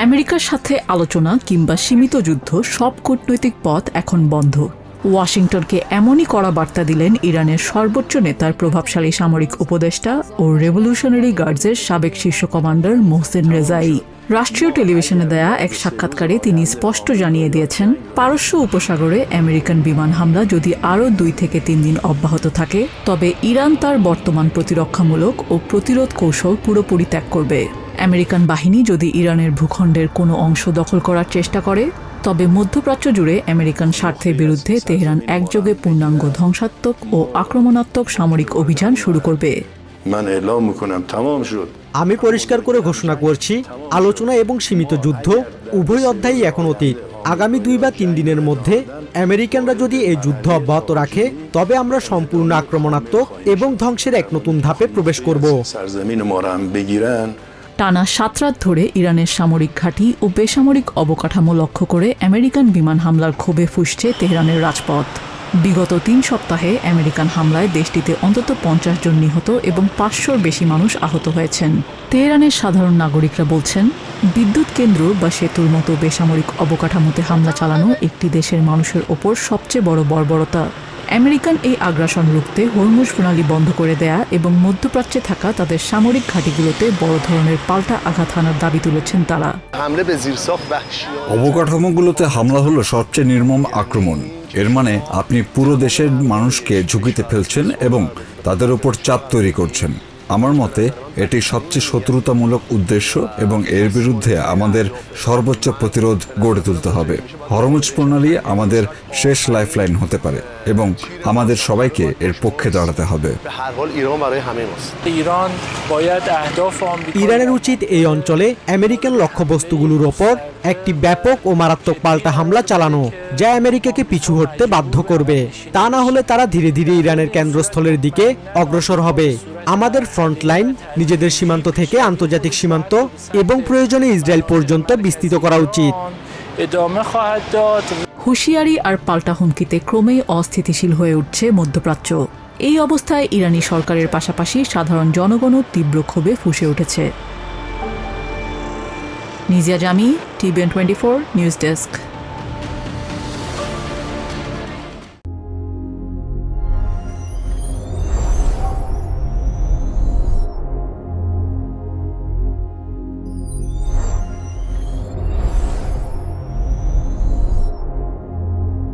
আমেরিকার সাথে আলোচনা কিংবা সীমিত যুদ্ধ সব কূটনৈতিক পথ এখন বন্ধ। ওয়াশিংটনকে এমনই কড়া বার্তা দিলেন ইরানের সর্বোচ্চ নেতার প্রভাবশালী সামরিক উপদেষ্টা ও রেভলিউশনারি গার্ডসের সাবেক শীর্ষ কমান্ডার মোহসেন রেজাই। রাষ্ট্রীয় টেলিভিশনে দেয়া এক সাক্ষাৎকারে তিনি স্পষ্ট জানিয়ে দিয়েছেন, পারস্য উপসাগরে আমেরিকান বিমান হামলা যদি আরও 2 থেকে 3 দিন অব্যাহত থাকে, তবে ইরান তার বর্তমান প্রতিরক্ষামূলক ও প্রতিরোধ কৌশল পুরোপুরি ত্যাগ করবে। আমেরিকান বাহিনী যদি ইরানের ভূখণ্ডের কোনো অংশ দখল করার চেষ্টা করে, তবে মধ্যপ্রাচ্য জুড়ে আমেরিকান স্বার্থের বিরুদ্ধে তেহরান একযোগে পূর্ণাঙ্গ ধ্বংসাত্মক ও আক্রমণাত্মক সামরিক অভিযান শুরু করবে। আমি পরিষ্কার করে ঘোষণা করছি, আলোচনা এবং সীমিত যুদ্ধ উভয় অধ্যায়ই এখন অতীত। আগামী 2 বা 3 দিনের মধ্যে আমেরিকানরা যদি এই যুদ্ধ অব্যাহত রাখে, তবে আমরা সম্পূর্ণ আক্রমণাত্মক এবং ধ্বংসের এক নতুন ধাপে প্রবেশ করব। টানা 7 রাত ধরে ইরানের সামরিক ঘাঁটি ও বেসামরিক অবকাঠামো লক্ষ্য করে আমেরিকান বিমান হামলার ক্ষোভে ফুঁসছে তেহরানের রাজপথ। বিগত 3 সপ্তাহে আমেরিকান হামলায় দেশটিতে অন্তত 50 জন নিহত এবং 500-র বেশি মানুষ আহত হয়েছেন। তেহরানের সাধারণ নাগরিকরা বলছেন, বিদ্যুৎ কেন্দ্র বা সেতুর মতো বেসামরিক অবকাঠামোতে হামলা চালানো একটি দেশের মানুষের ওপর সবচেয়ে বড় বর্বরতা। আমেরিকান এই আগ্রাসন রুখতে হরমুজ প্রণালী বন্ধ করে দেয়া এবং মধ্যপ্রাচ্যে থাকা তাদের সামরিক ঘাঁটিগুলোতে বড় ধরনের পাল্টা আঘাত হানার দাবি তুলেছেন তারা। অবকাঠামোগুলোতে হামলা হলো সবচেয়ে নির্মম আক্রমণ। এর মানে আপনি পুরো দেশের মানুষকে ঝুঁকিতে ফেলছেন এবং তাদের উপর চাপ তৈরি করছেন। আমার মতে এটি সবচেয়ে শত্রুতামূলক উদ্দেশ্য এবং এর বিরুদ্ধে আমাদের সর্বোচ্চ প্রতিরোধ গড়ে তুলতে হবে। হরমুজ প্রণালী আমাদের শেষ লাইফলাইন হতে পারে এবং আমাদের সবাইকে এর পক্ষে দাঁড়াতে হবে। ইরানের উচিত এই অঞ্চলে আমেরিকান লক্ষ্যবস্তুগুলোর ওপর একটি ব্যাপক ও মারাত্মক পাল্টা হামলা চালানো, যা আমেরিকাকে পিছু হটতে বাধ্য করবে। তা না হলে তারা ধীরে ধীরে ইরানের কেন্দ্রস্থলের দিকে অগ্রসর হবে। আমাদের ফ্রন্ট লাইন নিজেদের সীমান্ত থেকে আন্তর্জাতিক সীমান্ত এবং প্রয়োজনে ইসরায়েল পর্যন্ত বিস্তৃত করা উচিত। হুঁশিয়ারি আর পাল্টা হুমকিতে ক্রমেই অস্থিতিশীল হয়ে উঠছে মধ্যপ্রাচ্য। এই অবস্থায় ইরানি সরকারের পাশাপাশি সাধারণ জনগণও তীব্র ক্ষোভে ফুঁসে উঠেছে। নিজিয়া জামি, TVN24 নিউজ ডেস্ক।